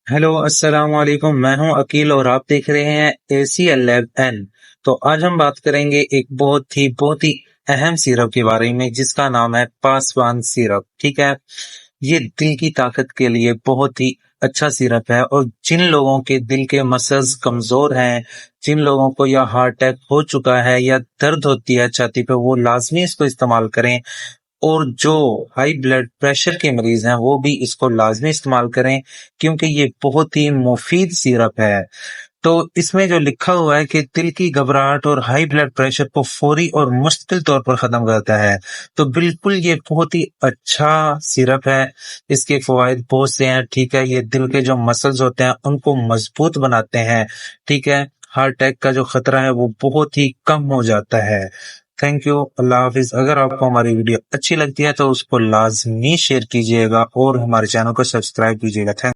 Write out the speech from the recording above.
Hello अस्सलाम वालेकुम। मैं हूं अकील और आप देख रहे हैं ACL लैब एन। तो आज हम बात करेंगे एक बहुत ही अहम सिरप के बारे में जिसका नाम है पासवान सिरप। ठीक है, ये दिल की ताकत के लिए बहुत ही अच्छा सिरप है और जिन लोगों के दिल के मसल्स कमजोर हैं, जिन लोगों को या हार्ट अटैक हो चुका है या दर्द होती है छाती पे, वो लाजमी इसको इस्तेमाल करें। और जो हाई ब्लड प्रेशर के मरीज हैं वो भी इसको लाजमी इस्तेमाल करें क्योंकि ये बहुत ही मुफीद सिरप है। तो इसमें जो लिखा हुआ है कि दिल की घबराहट और हाई ब्लड प्रेशर को फौरी और मुश्किल तौर पर खत्म करता है। तो बिल्कुल ये बहुत ही अच्छा सिरप है। इसके फवायद बहुत से हैं। ठीक है, ये दिल के जो मसल्स होते हैं उनको मजबूत बनाते हैं। ठीक है, हार्ट अटैक का जो खतरा है वो बहुत ही कम हो जाता है। Thank you. अल्लाह हाफिज। अगर आपको हमारी वीडियो अच्छी लगती है तो उसको लाजमी शेयर कीजिएगा और हमारे चैनल को सब्सक्राइब कीजिएगा। थैंक